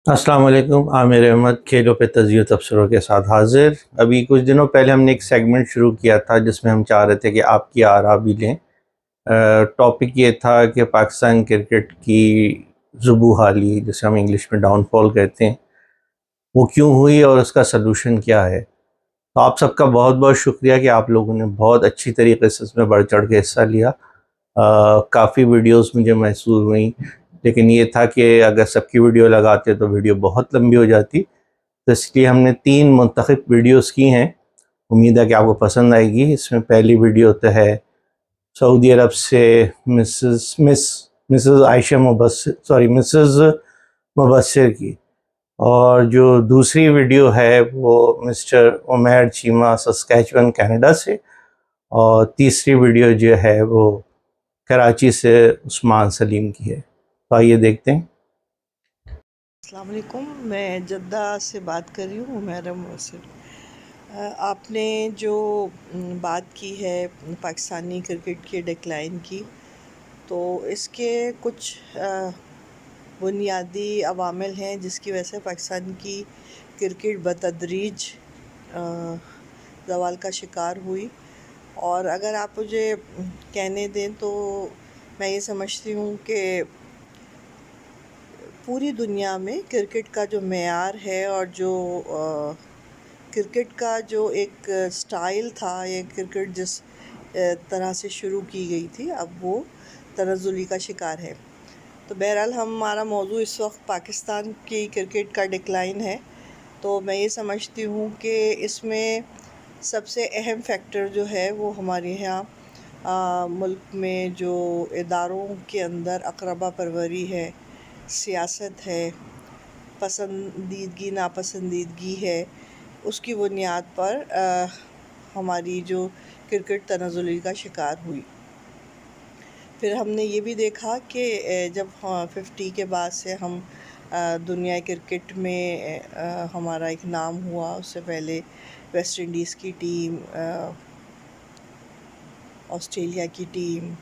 अस्सलाम वालेकुम। आमिर अहमद खेलों पे तजियो तबसरों के साथ हाजिर। अभी कुछ दिनों पहले हमने एक सेगमेंट शुरू किया था जिसमें हम चाह रहे थे कि आपकी आरा भी लें। टॉपिक ये था कि पाकिस्तान क्रिकेट की ज़ुबू हाली, जिसे हम इंग्लिश में डाउनफॉल कहते हैं, वो क्यों हुई और उसका सलूशन क्या है। तो आप सबका बहुत बहुत शुक्रिया कि आप लोगों ने बहुत अच्छी तरीके से इसमें बढ़ चढ़ के हिस्सा लिया। काफ़ी वीडियोस मुझे महसूस हुई, लेकिन ये था कि अगर सबकी वीडियो लगाते तो वीडियो बहुत लंबी हो जाती। तो इसलिए हमने 3 मुंतखब वीडियोस की हैं। उम्मीद है कि आपको पसंद आएगी। इसमें पहली वीडियो तो है सऊदी अरब से मिसेस आयशा मुबस्सिर, मिसेस मुबस्सिर की। और जो दूसरी वीडियो है वो mister Umair Cheema Saskatchewan Canada से। और तीसरी वीडियो जो है वो कराची से उस्मान सलीम की है। तो आइए देखते हैं। अस्सलाम वालेकुम, मैं जद्दा से बात कर रही हूँ, उमैर मुबस्सिर। आपने जो बात की है पाकिस्तानी क्रिकेट के डिक्लाइन की, तो इसके कुछ बुनियादी अवामिल हैं जिसकी वजह से पाकिस्तान की क्रिकेट बतदरीज ज़वाल का शिकार हुई। और अगर आप मुझे कहने दें तो मैं ये समझती हूँ कि पूरी दुनिया में क्रिकेट का जो मेयार है और जो क्रिकेट का जो एक स्टाइल था, ये क्रिकेट जिस तरह से शुरू की गई थी, अब वो तनज़्ज़ुली का शिकार है। तो बहरहाल हमारा मौजू इस वक्त पाकिस्तान की क्रिकेट का डिक्लाइन है। तो मैं ये समझती हूँ कि इसमें सबसे अहम फैक्टर जो है वो हमारे यहाँ मुल्क में जो इदारों के अंदर अक़रबा परवरी है, सियासत है, पसंदीदगी नापसंदीदगी है, उसकी बुनियाद पर हमारी जो क्रिकेट तनज़्ज़ुली का शिकार हुई। फिर हमने ये भी देखा कि जब 50 के बाद से हम दुनिया क्रिकेट में हमारा एक नाम हुआ, उससे पहले वेस्ट इंडीज़ की टीम, ऑस्ट्रेलिया की टीम,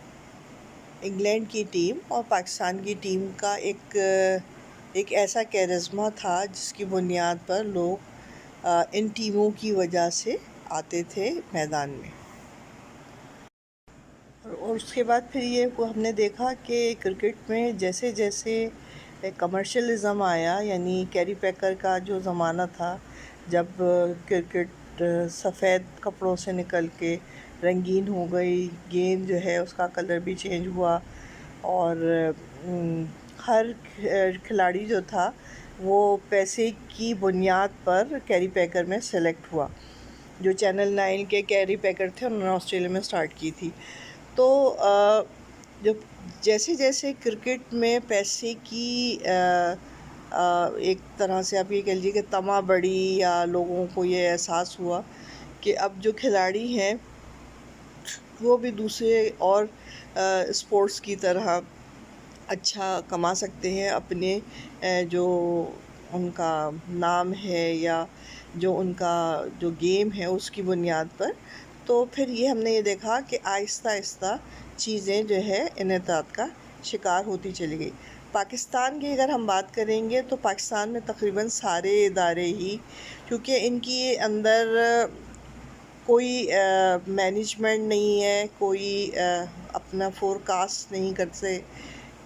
इंग्लैंड की टीम और पाकिस्तान की टीम का एक ऐसा कैरिज़मा था जिसकी बुनियाद पर लोग इन टीमों की वजह से आते थे मैदान में। और उसके बाद फिर ये हमने देखा कि क्रिकेट में जैसे जैसे कमर्शियलिज़म आया, यानी कैरी पैकर का जो ज़माना था, जब क्रिकेट सफ़ेद कपड़ों से निकल के रंगीन हो गई, गेंद जो है उसका कलर भी चेंज हुआ और हर खिलाड़ी जो था वो पैसे की बुनियाद पर कैरी पैकर में सेलेक्ट हुआ। जो चैनल 9 के कैरी पैकर थे, उन्होंने ऑस्ट्रेलिया में स्टार्ट की थी। तो जब जैसे जैसे क्रिकेट में पैसे की एक तरह से आप ये कह लीजिए कि तमा बढ़ी, या लोगों को ये एहसास हुआ कि अब जो खिलाड़ी हैं वो भी दूसरे और स्पोर्ट्स की तरह अच्छा कमा सकते हैं, अपने जो उनका नाम है या जो उनका जो गेम है उसकी बुनियाद पर। तो फिर ये हमने ये देखा कि आहिस्ता आहिस्ता चीज़ें जो है इनेतात का शिकार होती चली गई। पाकिस्तान की अगर हम बात करेंगे तो पाकिस्तान में तकरीबन सारे इदारे ही, क्योंकि इनकी अंदर कोई मैनेजमेंट नहीं है, कोई अपना फोरकास्ट नहीं करते,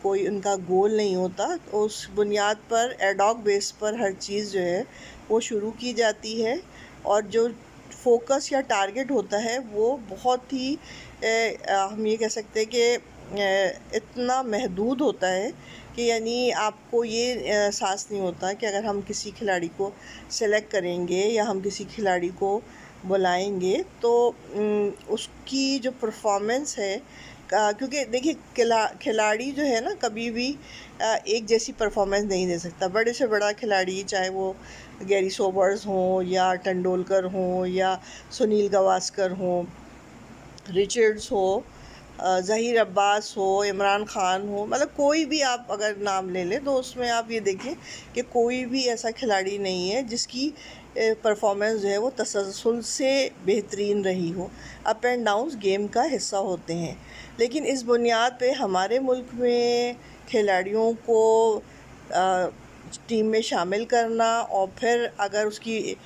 कोई उनका गोल नहीं होता, तो उस बुनियाद पर एडॉक बेस पर हर चीज़ जो है वो शुरू की जाती है। और जो फोकस या टारगेट होता है वो बहुत ही हम ये कह सकते हैं कि इतना महदूद होता है कि यानी आपको ये एहसास नहीं होता कि अगर हम किसी खिलाड़ी को सेलेक्ट करेंगे या हम किसी खिलाड़ी को बुलाएंगे तो उसकी जो परफॉर्मेंस है, क्योंकि देखिए खिलाड़ी जो है ना, कभी भी एक जैसी परफॉर्मेंस नहीं दे सकता। बड़े से बड़ा खिलाड़ी, चाहे वो गैरी सोबर्स हों या तेंदुलकर हों या सुनील गावस्कर हों, रिचर्ड्स हो, ज़हीर अब्बास हो, इमरान ख़ान हो, मतलब कोई भी आप अगर नाम ले लें तो उसमें आप ये देखें कि कोई भी ऐसा खिलाड़ी नहीं है जिसकी परफॉर्मेंस जो है वो तसलसल से बेहतरीन रही हो। अप एंड डाउन्स गेम का हिस्सा होते हैं, लेकिन इस बुनियाद पे हमारे मुल्क में खिलाड़ियों को टीम में शामिल करना, और फिर अगर उसकी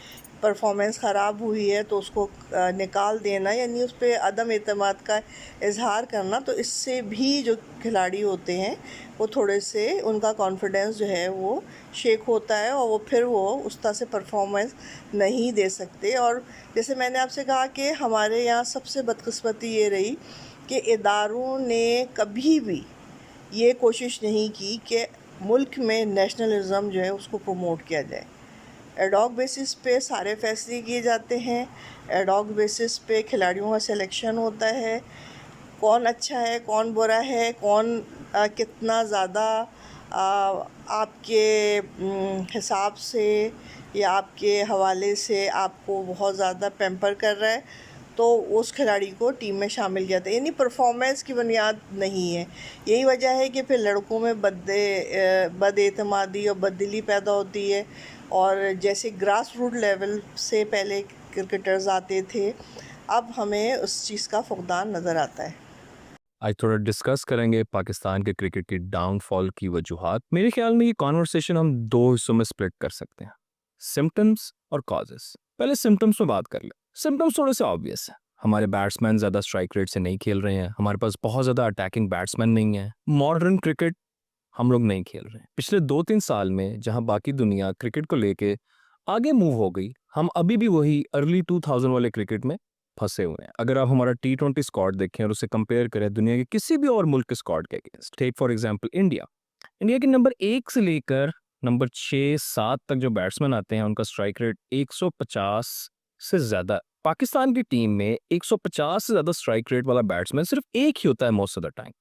परफॉर्मेंस ख़राब हुई है तो उसको निकाल देना, यानी उस पर अदम एतमाद का इजहार करना। तो इससे भी जो खिलाड़ी होते हैं वो थोड़े से, उनका कॉन्फिडेंस जो है वो शेक होता है, और वो फिर वो उस तरह से परफॉर्मेंस नहीं दे सकते। और जैसे मैंने आपसे कहा कि हमारे यहाँ सबसे बदकिस्मती ये रही कि इदारों ने कभी भी ये कोशिश नहीं की कि मुल्क में नेशनलिज़म जो है उसको प्रमोट किया जाए। एडॉक बेसिस पे सारे फैसले किए जाते हैं, एडॉक बेसिस पे खिलाड़ियों का सिलेक्शन होता है, कौन अच्छा है कौन बुरा है, कौन कितना ज़्यादा आपके हिसाब से या आपके हवाले से आपको बहुत ज़्यादा पैम्पर कर रहा है, तो उस खिलाड़ी को टीम में शामिल किया जाता है। यानी परफॉर्मेंस की बुनियाद नहीं है। यही वजह है कि फिर लड़कों में बदएतमादी और बददिली पैदा होती है, और जैसे ग्रास रूट लेवल से पहले क्रिकेटर्स आते थे, अब हमें उस चीज़ का फुकदान नज़र आता है। आज थोड़ा डिस्कस करेंगे पाकिस्तान के क्रिकेट की डाउनफॉल की वजूहात। मेरे ख्याल में ये कॉन्वर्सेशन हम दो हिस्सों में स्प्लिट कर सकते हैं, सिम्टम्स और कॉजेस। पहले सिम्टम्स में बात कर ले। सिम्टम्स थोड़े से ऑब्वियस है, हमारे बैट्समैन ज़्यादा स्ट्राइक रेट से नहीं खेल रहे हैं, हमारे पास बहुत ज़्यादा अटैकिंग बैट्समैन नहीं है, मॉडर्न क्रिकेट हम लोग नहीं खेल रहे हैं। पिछले 2-3 साल में जहां बाकी दुनिया क्रिकेट को लेके आगे मूव हो गई, हम अभी भी वही अर्ली 2000 वाले क्रिकेट में फंसे हुए हैं। अगर आप हमारा T20 स्क्वाड देखें और उसे कंपेयर करें दुनिया के किसी भी और मुल्क के स्क्वाड के against, take for example India. India के नंबर 1 से लेकर नंबर 6-7 तक जो बैट्समैन आते हैं उनका स्ट्राइक रेट 150 से ज्यादा। पाकिस्तान की टीम में 150 से ज्यादा स्ट्राइक रेट वाला बैट्समैन सिर्फ एक ही होता है मोस्ट ऑफ द टाइम,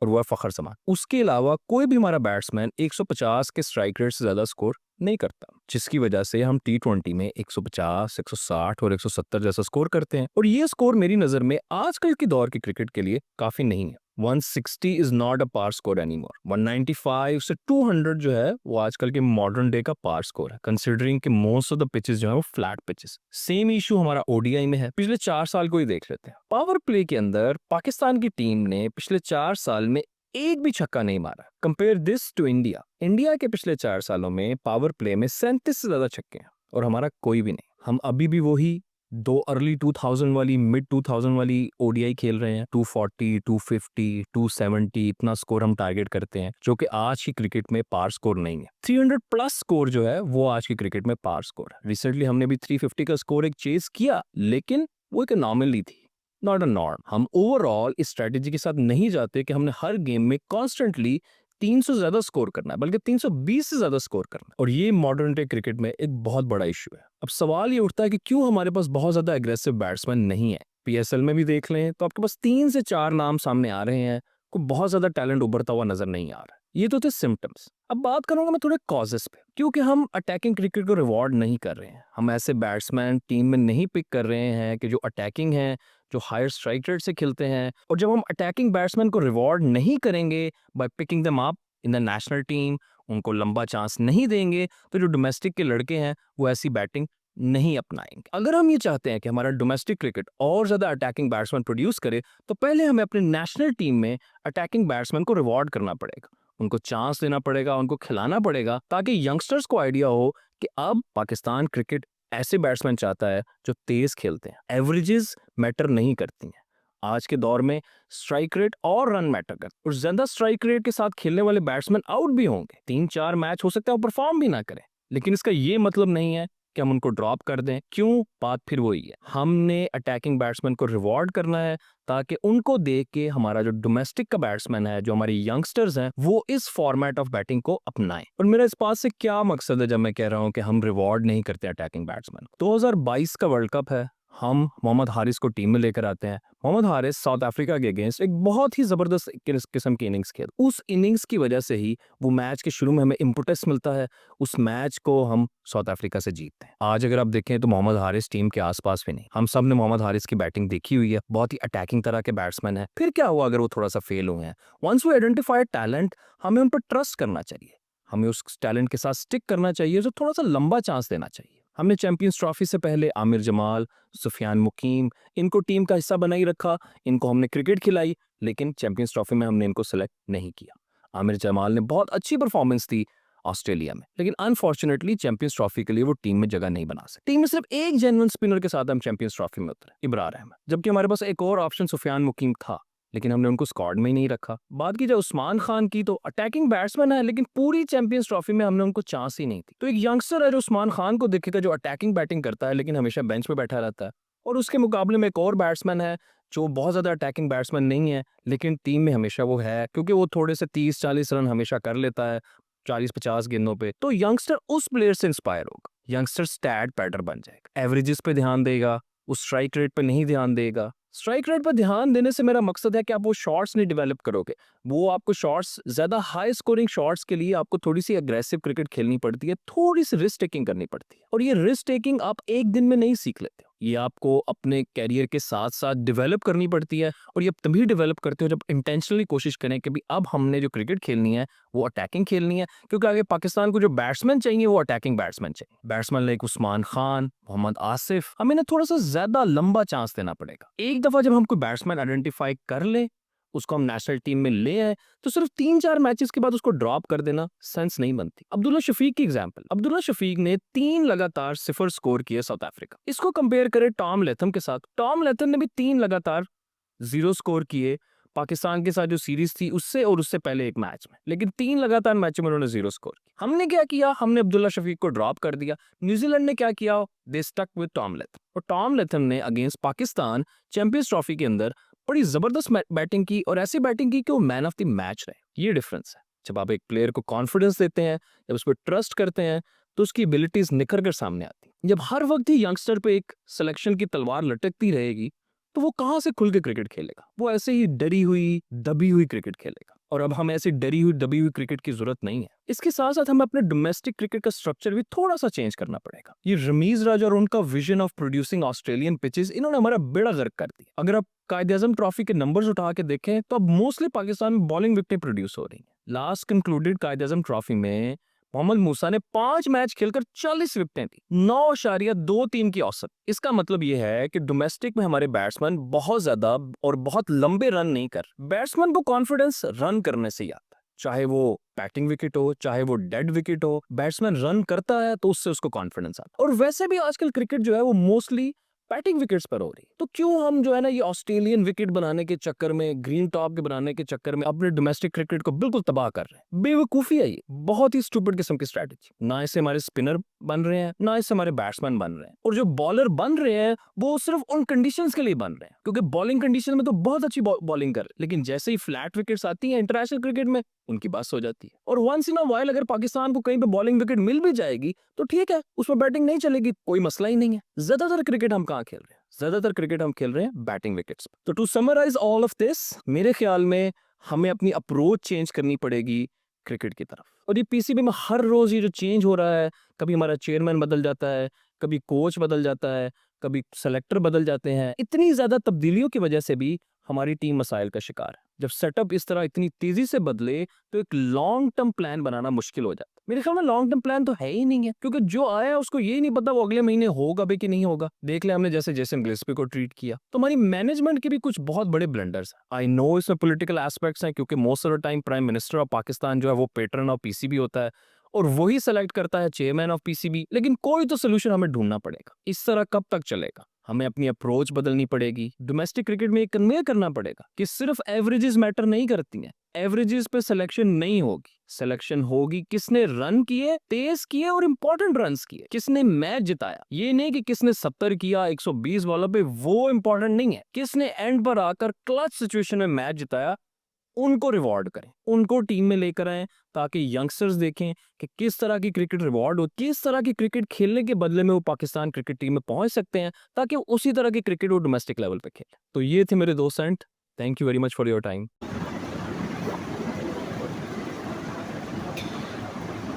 और वो है फखर जमान। उसके अलावा कोई भी हमारा बैट्समैन 150 के स्ट्राइक रेट से ज्यादा स्कोर नहीं करता, जिसकी वजह से हम T20 में 150, 160 और 170 जैसा स्कोर करते हैं। और ये स्कोर मेरी नजर में आजकल के दौर के क्रिकेट के लिए काफी नहीं है। 160 is not a par score anymore. 195 से 200 जो है वो आजकल के मॉडर्न डे का पार स्कोर है, कंसिडरिंग कि मोस्ट ऑफ द पिचेस जो है वो फ्लैट पिचेस। सेम इशू हमारा ODI में है। पिछले 4 साल को ही देख लेते हैं। पावर प्ले के अंदर पाकिस्तान की टीम ने पिछले 4 साल में एक भी छक्का नहीं मारा। Compare this to India. India के पिछले 4 सालों में पावर प्ले में 37 से ज्यादा छक्के हैं और हमारा कोई भी नहीं। हम अभी भी वही दो अर्ली 2000 वाली, मिड 2000 वाली ODI खेल रहे हैं। 240, 250, 270 इतना स्कोर हम टारगेट करते हैं, जो कि आज की क्रिकेट में पार स्कोर नहीं है। 300 प्लस स्कोर जो है वो आज की क्रिकेट में पार स्कोर है। रिसेंटली हमने भी 350 का स्कोर एक चेज किया, लेकिन वो एक नॉर्मली थी, नॉट अ नॉर्म। हम ओवरऑल इस स्ट्रेटेजी के साथ नहीं जाते कि हमने हर गेम में कॉन्स्टेंटली 300 से ज्यादा स्कोर करना है, बल्कि 320 से ज्यादा स्कोर करना है। और ये मॉडर्न डे क्रिकेट में एक बहुत बड़ा इश्यू है। अब सवाल ये उठता है कि क्यों हमारे पास बहुत ज्यादा एग्रेसिव बैट्समैन नहीं है। PSL में भी देख लें तो आपके पास 3 से 4 नाम सामने आ रहे हैं, कोई बहुत ज्यादा टैलेंट उभरता हुआ नजर नहीं आ रहा है। ये तो थे सिम्टम्स। अब बात करूंगा मैं थोड़े कॉजेस पे, क्योंकि हम अटैकिंग क्रिकेट को रिवॉर्ड नहीं कर रहे हैं। हम ऐसे बैट्समैन टीम में नहीं पिक कर रहे हैं कि जो अटैकिंग है, जो हायर स्ट्राइक रेट से खेलते हैं। और जब हम अटैकिंग बैट्समैन को रिवॉर्ड नहीं करेंगे by picking them up in the national team, उनको लंबा चांस नहीं देंगे, तो जो डोमेस्टिक के लड़के हैं वो ऐसी बैटिंग नहीं अपनाएंगे। अगर हम ये चाहते हैं कि हमारा डोमेस्टिक क्रिकेट और ज्यादा अटैकिंग बैट्समैन प्रोड्यूस करे, तो पहले हमें अपने नेशनल टीम में अटैकिंग बैट्समैन को रिवॉर्ड करना पड़ेगा, उनको चांस देना पड़ेगा, उनको खिलाना पड़ेगा, ताकि यंगस्टर्स को आइडिया हो कि अब पाकिस्तान क्रिकेट ऐसे बैट्समैन चाहता है जो तेज खेलते हैं। एवरेजेस मैटर नहीं करती हैं। आज के दौर में स्ट्राइक रेट और रन मैटर करते हैं, और ज्यादा स्ट्राइक रेट के साथ खेलने वाले बैट्समैन आउट भी होंगे। 3-4 मैच हो सकता है वो परफॉर्म भी ना करें, लेकिन इसका ये मतलब नहीं है कि हम उनको ड्रॉप कर दें। क्यों? बात फिर वही है, हमने अटैकिंग बैट्समैन को रिवॉर्ड करना है, ताकि उनको देख के हमारा जो डोमेस्टिक का बैट्समैन है, जो हमारे यंगस्टर्स हैं, वो इस फॉर्मेट ऑफ बैटिंग को अपनाएं। और मेरा इस बात से क्या मकसद है जब मैं कह रहा हूं कि हम रिवॉर्ड नहीं करते अटैकिंग बैट्समैन? 2022 का वर्ल्ड कप है, हम मोहम्मद हारिस को टीम में लेकर आते हैं। मोहम्मद हारिस साउथ अफ्रीका के अगेंस्ट एक बहुत ही जबरदस्त किस्म की इनिंग्स खेल, उस इनिंग्स की वजह से ही वो मैच के शुरू में हमें इम्पुटस मिलता है, उस मैच को हम साउथ अफ्रीका से जीतते हैं। आज अगर आप देखें तो मोहम्मद हारिस टीम के आसपास भी नहीं। हम सब ने मोहम्मद हारिस की बैटिंग देखी हुई है, बहुत ही अटैकिंग तरह के बैट्समैन है। फिर क्या हुआ अगर वो थोड़ा सा फेल हुए हैं? वंस वी आइडेंटिफाई टैलेंट, हमें उन पर ट्रस्ट करना चाहिए, हमें उस टैलेंट के साथ स्टिक करना चाहिए, जो थोड़ा सा लंबा चांस देना चाहिए। हमने चैंपियंस ट्रॉफी से पहले आमिर जमाल, सुफियान मुकीम, इनको टीम का हिस्सा बनाई रखा, इनको हमने क्रिकेट खिलाई, लेकिन चैंपियंस ट्रॉफी में हमने इनको सेलेक्ट नहीं किया। आमिर जमाल ने बहुत अच्छी परफॉर्मेंस दी, ऑस्ट्रेलिया में, लेकिन अनफॉर्चुनेटली चैंपियंस ट्रॉफी के लिए वो टीम में जगह नहीं बना सकते। टीम में सिर्फ एक जेन्युइन स्पिनर के साथ हम चैंपियंस ट्रॉफी में उतरे, इब्रार अहमद, जबकि हमारे पास एक और ऑप्शन सुफियान मुकीम था, लेकिन हमने उनको स्क्वाड में ही नहीं रखा। बात की जाए उस्मान खान की, तो अटैकिंग बैट्समैन है, लेकिन पूरी चैंपियंस ट्रॉफी में हमने उनको चांस ही नहीं दी। तो एक यंगस्टर है जो उस्मान खान को देखेगा, जो अटैकिंग बैटिंग करता है लेकिन हमेशा बेंच पे बैठा रहता है, और उसके मुकाबले में एक और बैट्समैन है जो बहुत ज्यादा अटैकिंग बैट्समैन नहीं है, लेकिन टीम में हमेशा वो है, क्योंकि वो थोड़े से 30-40 रन हमेशा कर लेता है 40-50 गेंदों पे। तो यंगस्टर उस प्लेयर से इंस्पायर होगा, यंगस्टर स्टैट पैटर बन जाएगा, एवरेजेस पे ध्यान देगा, उस स्ट्राइक रेट पे नहीं ध्यान देगा। स्ट्राइक रेट पर ध्यान देने से मेरा मकसद है कि आप वो शॉट्स नहीं डेवलप करोगे, वो आपको शॉट्स, ज्यादा हाई स्कोरिंग शॉट्स के लिए आपको थोड़ी सी अग्रेसिव क्रिकेट खेलनी पड़ती है, थोड़ी सी रिस्क टेकिंग करनी पड़ती है, और ये रिस्क टेकिंग आप एक दिन में नहीं सीख लेते हो, ये आपको अपने कैरियर के साथ साथ डेवलप करनी पड़ती है। और ये तभी डेवलप करते हो जब इंटेंशनली कोशिश करें कि भी अब हमने जो क्रिकेट खेलनी है वो अटैकिंग खेलनी है, क्योंकि आगे पाकिस्तान को जो बैट्समैन चाहिए वो अटैकिंग बैट्समैन चाहिए। बैट्समैन लाइक उस्मान खान, मोहम्मद आसिफ, हमें ना थोड़ा सा ज्यादा लंबा चांस देना पड़ेगा। एक दफा जब हम कोई बैट्समैन आइडेंटिफाई कर ले, उसको हम नेशनल टीम में ले आए, तो सिर्फ 3-4 मैचेस के बाद उसको ड्रॉप कर देना सेंस नहीं बनती। अब्दुल्ला शफीक की एग्जांपल, अब्दुल्ला शफीक ने 3 लगातार 0 स्कोर किए साउथ अफ्रीका। इसको कंपेयर करें टॉम लेथम के साथ, टॉम लेथम ने भी 3 लगातार 0 स्कोर किए पाकिस्तान के साथ जो सीरीज थी उससे, और उससे पहले एक मैच में, लेकिन 3 लगातार मैचों में उन्होंने 0 स्कोर किया। हमने क्या किया, हमने अब्दुल्ला शफीक को ड्रॉप कर दिया। न्यूजीलैंड ने क्या किया, they stuck with Tom Latham, और टॉम लेथम ने अगेंस्ट पाकिस्तान चैंपियंस ट्रॉफी के अंदर बड़ी जबरदस्त बैटिंग की, और ऐसी बैटिंग की कि वो मैन ऑफ द मैच रहे। ये डिफरेंस है, जब आप एक प्लेयर को कॉन्फिडेंस देते हैं, जब उस पर ट्रस्ट करते हैं, तो उसकी एबिलिटीज निखर कर सामने आती हैं। जब हर वक्त ही यंगस्टर पे एक सिलेक्शन की तलवार लटकती रहेगी, तो वो कहां से खुल के क्रिकेट खेलेगा, वो ऐसे ही डरी हुई दबी हुई क्रिकेट खेलेगा। और अब हमें ऐसी डरी हुई दबी हुई क्रिकेट की जरूरत नहीं है। इसके साथ साथ हमें अपने डोमेस्टिक क्रिकेट का स्ट्रक्चर भी थोड़ा सा चेंज करना पड़ेगा। ये रमीज राजा और उनका vision of producing Australian pitches, इन्होंने हमारा बेड़ा गर्क कर दिया। अगर आप कायद-ए-आज़म ट्रॉफी के नंबर्स उठा के देखें, तो अब मोस्टली पाकिस्तान में बॉलिंग विकेटें प्रोड्यूस हो रही हैं। लास्ट कंक्लूडेड कायद-ए-आज़म ट्रॉफी में मोहम्मद मूसा ने 5 मैच खेलकर 40 विकेटें दी, 9.23 की औसत। इसका मतलब यह है कि डोमेस्टिक में हमारे बैट्समैन बहुत ज्यादा और बहुत लंबे रन नहीं कर, बैट्समैन को कॉन्फिडेंस रन करने से ही आता है, चाहे वो बैटिंग विकेट हो, चाहे वो डेड विकेट हो, बैट्समैन रन करता है तो उससे उसको कॉन्फिडेंस आता है। और वैसे भी आजकल क्रिकेट जो है वो मोस्टली बैटिंग विकेट्स पर हो रही है, तो क्यों हम जो है ना ये ऑस्ट्रेलियन विकेट बनाने के चक्कर में, ग्रीन टॉप के बनाने के चक्कर में अपने डोमेस्टिक क्रिकेट को बिल्कुल तबाह कर रहे हैं। बेवकूफी है ये, बहुत ही स्टूपिड किस्म की स्ट्रेटजी। ना इससे हमारे स्पिनर बन रहे हैं, ना इससे हमारे बैट्समैन बन रहे हैं, और जो बॉलर बन रहे हैं वो सिर्फ उन कंडीशंस के लिए बन रहे हैं, क्योंकि बॉलिंग कंडीशन में तो बहुत अच्छी बॉलिंग कर, लेकिन जैसे ही फ्लैट विकेट्स आती हैं इंटरनेशनल क्रिकेट में, उनकी बस हो जाती है। और वंस इन अ वाइल अगर पाकिस्तान को कहीं पे बॉलिंग विकेट मिल भी जाएगी तो ठीक है, उसमें बैटिंग नहीं चलेगी, कोई मसला ही नहीं है। ज्यादातर क्रिकेट हम कहाँ खेल रहे हैं, ज्यादातर क्रिकेट हम खेल रहे हैं बैटिंग विकेट्स पर। तो to summarise all of this, मेरे ख्याल में हमें अपनी अप्रोच चेंज करनी पड़ेगी क्रिकेट की तरफ। और ये पीसीबी में हर रोज ये जो चेंज हो रहा है, कभी हमारा चेयरमैन बदल जाता है, कभी कोच बदल जाता है, कभी सेलेक्टर बदल जाते हैं, इतनी ज्यादा तब्दीलियों की वजह से भी हमारी टीम मसाइल का शिकार है। जब सेटअप इस तरह इतनी तेजी से बदले तो एक लॉन्ग टर्म प्लान बनाना मुश्किल हो जाता है। मेरे ख्याल में लॉन्ग टर्म प्लान तो है ही नहीं है, क्योंकि जो आया उसको ये नहीं पता वो अगले महीने होगा भी कि नहीं होगा। देख ले हमने जैसे जेसन गिल्स्पी को ट्रीट किया, तो हमारी मैनेजमेंट के भी कुछ बहुत बड़े ब्लंडर्स हैं। आई नो इसमें पॉलिटिकल एस्पेक्ट्स हैं, क्योंकि most of the time prime minister of Pakistan जो है वो पेट्रन ऑफ पीसीबी होता है, और वही सेलेक्ट करता है चेयरमैन ऑफ पीसीबी। लेकिन कोई तो सोल्यूशन हमें ढूंढना पड़ेगा। इस तरह कब तक चलेगा? हमें अपनी अप्रोच बदलनी पड़ेगी। डोमेस्टिक क्रिकेट में एक कन्वे करना पड़ेगा कि सिर्फ एवरेजेस मैटर नहीं करती हैं, एवरेजेस पे सिलेक्शन नहीं होगी। सिलेक्शन होगी किसने रन किए, तेज किए और इंपॉर्टेंट रन्स किए, किसने मैच जिताया। ये नहीं कि किसने 70 किया 120 वालों पे, वो इंपॉर्टेंट नहीं है। किसने एंड पर आकर क्लच सिचुएशन में मैच जिताया, उनको रिवॉर्ड करें, उनको टीम में लेकर आएं, ताकि यंगस्टर्स देखें कि किस तरह की क्रिकेट रिवॉर्ड हो, किस तरह की क्रिकेट खेलने के बदले में वो पाकिस्तान क्रिकेट टीम में पहुंच सकते हैं, ताकि उसी तरह की क्रिकेट वो डोमेस्टिक लेवल पे खेलें। तो ये थे मेरे 2 cent. Thank you very much for your time.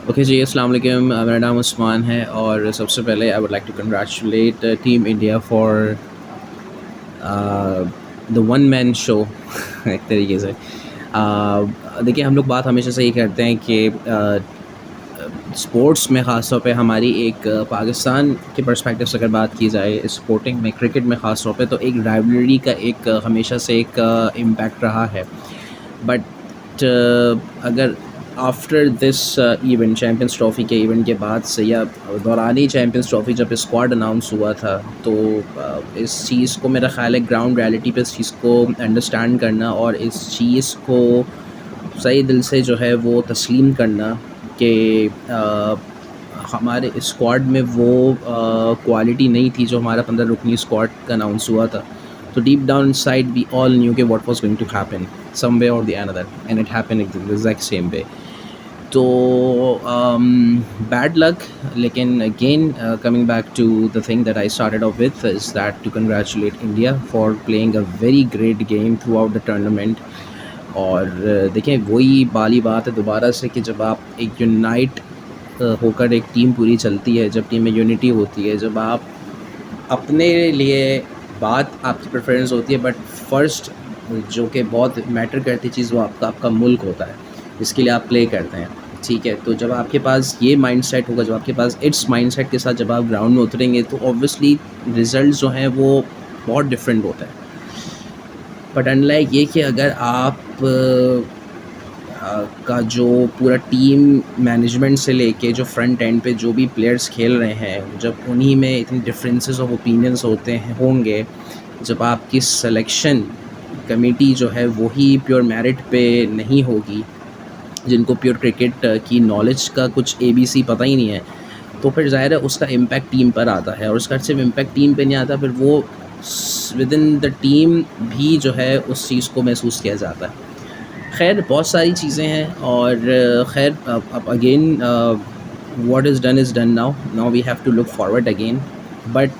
Okay ji, अस्सलाम वालेकुम। मेरा नाम उस्मान है, और सबसे पहले I would like to congratulate team India for the one man show एक तरीके से। देखिए, हम लोग बात हमेशा से ही करते हैं कि स्पोर्ट्स में ख़ास तौर पे हमारी एक पाकिस्तान के पर्सपेक्टिव से अगर बात की जाए, स्पोर्टिंग में, क्रिकेट में ख़ास तौर पे, तो एक राइवलरी का एक हमेशा से एक इम्पैक्ट रहा है। बट अगर after this event, champions trophy के इवेंट के बाद से या दौरान ही चैम्पियंस ट्रॉफ़ी जब स्क्वाड अनाउंस हुआ था, तो इस चीज़ को मेरा ख़्याल है ग्राउंड रियलिटी पे इस चीज़ को अंडरस्टैंड करना और इस चीज़ को सही दिल से जो है वो तस्लीम करना कि हमारे स्क्वाड में वो क्वालिटी नहीं थी जो हमारा 15 रुकनी स्क्वाड का अनाउंस हुआ था। तो deep down inside we all knew कि what was going to happen some way और the another, and it happened the exact same way. तो बैड लक, लेकिन again coming back to the thing that I started off with is that to congratulate India for playing a very great game throughout the tournament. और देखें, वही वाली बात है दोबारा से कि जब आप एक यूनाइट होकर एक टीम पूरी चलती है, जब टीम में यूनिटी होती है, जब आप अपने लिए बात आपकी प्रेफरेंस होती है, बट फर्स्ट जो कि बहुत मैटर करती चीज़ वो आपका मुल्क होता है, जिसके लिए आप प्ले करते हैं, ठीक है। तो जब आपके पास ये माइंडसेट होगा, जब आपके पास इट्स माइंडसेट के साथ जब आप ग्राउंड में उतरेंगे, तो ऑब्वियसली रिज़ल्ट जो हैं वो बहुत डिफरेंट होता है। बट अनलाइक ये कि अगर आप का जो पूरा टीम मैनेजमेंट से लेके जो फ्रंट एंड पे जो भी प्लेयर्स खेल रहे हैं, जब उन्हीं में इतने डिफरेंसेस ऑफ ओपिनियंस होंगे, जब आपकी सिलेक्शन कमेटी जो है वही प्योर मेरिट पे नहीं होगी, जिनको प्योर क्रिकेट की नॉलेज का कुछ ABC पता ही नहीं है, तो फिर ज़ाहिर है उसका इम्पैक्ट टीम पर आता है। और उसका सिर्फ इम्पैक्ट टीम पे नहीं आता, फिर वो विद इन द टीम भी जो है उस चीज़ को महसूस किया जाता है। खैर, बहुत सारी चीज़ें हैं और खैर अब again what is done now we have to look forward again. But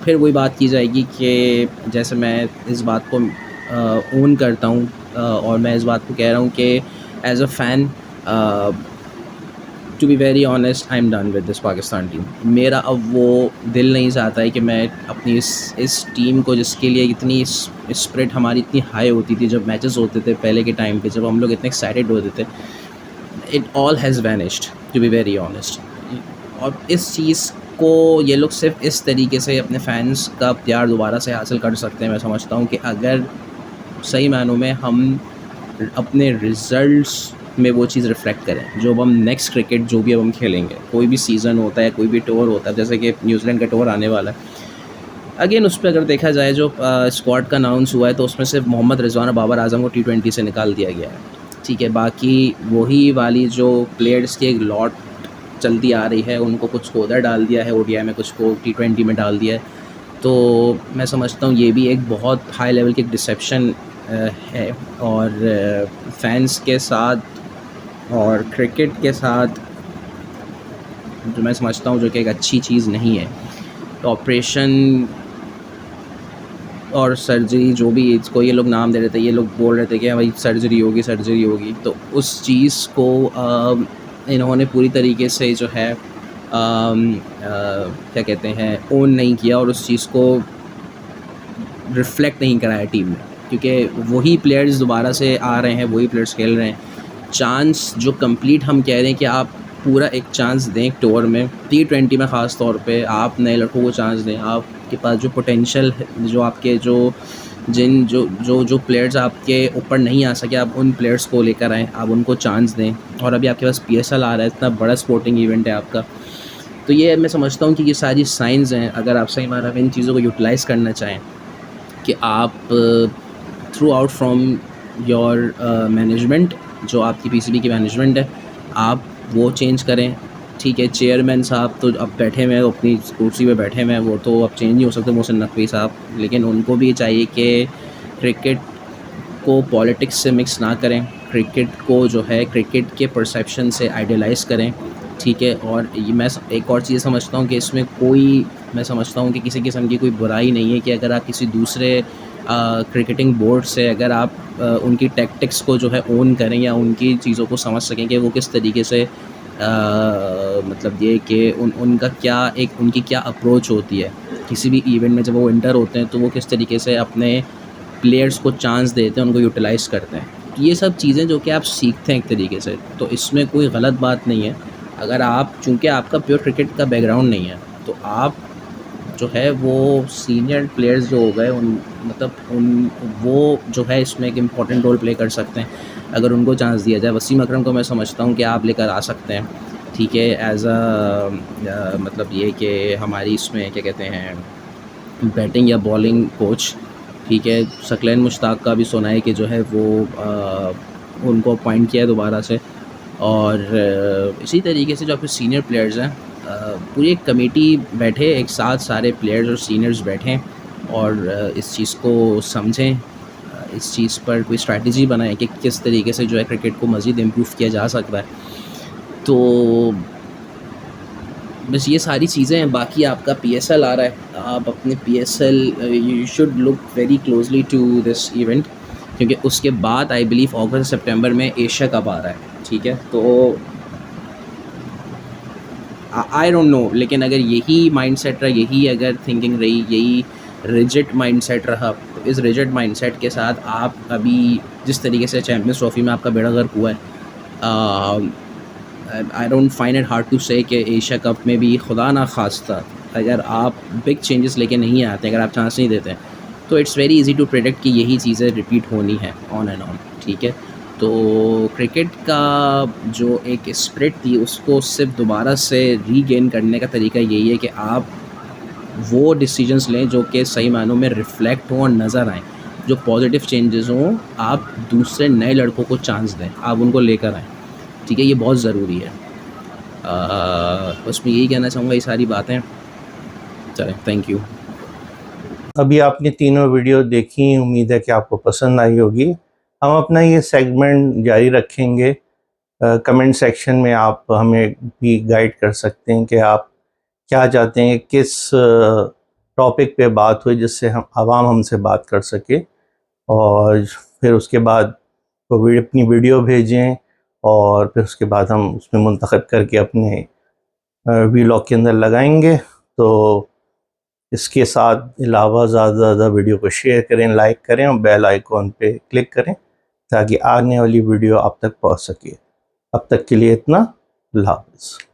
फिर वही बात की जाएगी कि जैसे मैं इस बात को ओन करता हूँ और मैं इस बात को कह रहा हूँ कि as a fan, to be very honest, I am done with this Pakistan team. मेरा अब वो दिल नहीं चाहता है कि मैं अपनी इस टीम को, जिसके लिए इतनी स्पिरिट हमारी इतनी हाई होती थी जब मैचेस होते थे पहले के टाइम पे, जब हम लोग इतने एक्साइटेड होते थे, it all has vanished, to be very honest. और इस चीज़ को ये लोग सिर्फ इस तरीके से अपने फैंस का प्यार दोबारा से हासिल कर सकते हैं। मैं समझता हूँ कि अगर सही मायनों में हम अपने रिज़ल्ट्स में वो चीज़ रिफ्लेक्ट करें, जो अब हम नेक्स्ट क्रिकेट जो भी अब हम खेलेंगे, कोई भी सीज़न होता है, कोई भी टूर होता है, जैसे कि न्यूजीलैंड का टूर आने वाला है, अगेन उस पर अगर देखा जाए जो स्क्वाड का अनाउंस हुआ है, तो उसमें सिर्फ मोहम्मद रिजवान और बाबर आजम को T20 से निकाल दिया गया है, ठीक है। बाकी वही वाली जो प्लेयर्स की एक लॉट चलती आ रही है, उनको कुछ को उधर डाल दिया है ODI में, कुछ को T20 में डाल दिया है। तो मैं समझता हूँ ये भी एक बहुत हाई लेवल की डिसेप्शन है और फैंस के साथ और क्रिकेट के साथ, जो मैं समझता हूँ जो कि एक अच्छी चीज़ नहीं है। तो ऑपरेशन और सर्जरी जो भी इसको ये लोग नाम दे रहे थे, ये लोग बोल रहे थे कि भाई सर्जरी होगी, तो उस चीज़ को इन्होंने पूरी तरीके से जो है क्या कहते हैं, ओन नहीं किया और उस चीज़ को रिफ्लेक्ट नहीं कराया टीम में, क्योंकि वही प्लेयर्स दोबारा से आ रहे हैं, वही प्लेयर्स खेल रहे हैं। चांस जो कंप्लीट हम कह रहे हैं कि आप पूरा एक चांस दें एक टूर में, T20 में ख़ास तौर पे आप नए लड़कों को चांस दें। आपके पास जो पोटेंशियल है, जो आपके जो प्लेयर्स आपके ऊपर नहीं आ सके, आप उन प्लेयर्स को लेकर आएँ, आप उनको चांस दें। और अभी आपके पास PSL आ रहा है, इतना बड़ा स्पोर्टिंग इवेंट है आपका, तो ये मैं समझता हूँ कि ये सारी साइंस हैं। अगर आप सही मायने में इन चीज़ों को यूटिलाइज़ करना चाहें कि आप through out from your management, जो आपकी PCB की मैनेजमेंट है, आप वो चेंज करें, ठीक है। चेयरमैन साहब तो अब बैठे हुए हैं, अपनी कुर्सी पे बैठे हुए हैं, वो तो अब चेंज नहीं हो सकते, मोहसिन नकवी साहब, लेकिन उनको भी चाहिए कि क्रिकेट को पॉलिटिक्स से मिक्स ना करें, क्रिकेट को जो है क्रिकेट के परसेप्शन से आइडियलाइज़ करें, ठीक है। और ये मैं एक और चीज़ समझता हूँ कि इसमें मैं समझता हूँ कि किसी किस्म की कोई बुराई नहीं है कि अगर आप किसी दूसरे क्रिकेटिंग बोर्ड से अगर आप उनकी टैक्टिक्स को जो है ओन करें या उनकी चीज़ों को समझ सकें कि वो किस तरीके से मतलब ये कि उनकी क्या अप्रोच होती है किसी भी इवेंट में, जब वो इंटर होते हैं तो वो किस तरीके से अपने प्लेयर्स को चांस देते हैं, उनको यूटिलाइज़ करते हैं। तो ये सब चीज़ें जो कि आप सीखते हैं एक तरीके से, तो इसमें कोई गलत बात नहीं है। अगर आप, चूँकि आपका प्योर क्रिकेट का बैकग्राउंड नहीं है, तो आप जो है वो सीनियर प्लेयर्स जो हो गए उन मतलब उन वो जो है इसमें एक इम्पॉर्टेंट रोल प्ले कर सकते हैं अगर उनको चांस दिया जाए। वसीम अकरम को मैं समझता हूँ कि आप लेकर आ सकते हैं, ठीक है, एज अ मतलब ये कि हमारी इसमें क्या कहते हैं बैटिंग या बॉलिंग कोच, ठीक है। सकलैन मुश्ताक का भी सुना है कि जो है वो उनको अपॉइंट किया है दोबारा से। और इसी तरीके से जो आपके सीनियर प्लेयर्स हैं, पूरी एक कमेटी बैठे एक साथ, सारे प्लेयर्स और सीनियर्स बैठें और इस चीज़ को समझें, इस चीज़ पर कोई स्ट्रैटेजी बनाएं कि किस तरीके से जो है क्रिकेट को मज़ीद इम्प्रूव किया जा सकता है। तो बस ये सारी चीज़ें हैं। बाकी आपका PSL आ रहा है, आप अपने PSL you should look very closely to this event, क्योंकि उसके बाद आई बिलीव अगस्त सितंबर में एशिया कप आ रहा है, ठीक है। तो आई डोंट नो, लेकिन अगर यही माइंडसेट रहा, यही अगर थिंकिंग रही, यही रिजिड माइंडसेट रहा, तो इस रिजिड माइंडसेट के साथ आप अभी जिस तरीके से चैम्पियंस ट्रॉफी में आपका बेड़ा गर्क हुआ है, I don't find it hard to say कि एशिया कप में भी खुदा ना खास्ता अगर आप बिग चेंजेस लेके नहीं आते, अगर आप चांस नहीं देते, तो it's very easy to predict कि यही चीज़ें रिपीट होनी है ऑन एंड ऑन, ठीक है। तो क्रिकेट का जो एक स्पिरिट थी उसको सिर्फ दोबारा से रीगेन करने का तरीका यही है कि आप वो डिसीजंस लें जो कि सही मायनों में रिफ़्लेक्ट हों और नज़र आएँ, जो पॉजिटिव चेंजेस हों। आप दूसरे नए लड़कों को चांस दें, आप उनको लेकर आएँ, ठीक है, ये बहुत ज़रूरी है। बस मैं यही कहना चाहूँगा, ये सारी बातें। चलें, थैंक यू। अभी आपने तीनों वीडियो देखी, उम्मीद है कि आपको पसंद आई होगी। हम अपना ये सेगमेंट जारी रखेंगे। कमेंट सेक्शन में आप हमें भी गाइड कर सकते हैं कि आप क्या चाहते हैं, किस टॉपिक पे बात हुई जिससे हम आवाम हमसे बात कर सके, और फिर उसके बाद वो अपनी वीडियो भेजें और फिर उसके बाद हम उसमें मुंतखब करके अपने वीलॉग के अंदर लगाएंगे। तो इसके साथ अलावा ज़्यादा से ज़्यादा वीडियो को शेयर करें, लाइक करें और बेल आइकॉन पे क्लिक करें ताकि आने वाली वीडियो आप तक पहुंच सके। अब तक के लिए इतना, अल्लाह हाफ़िज़।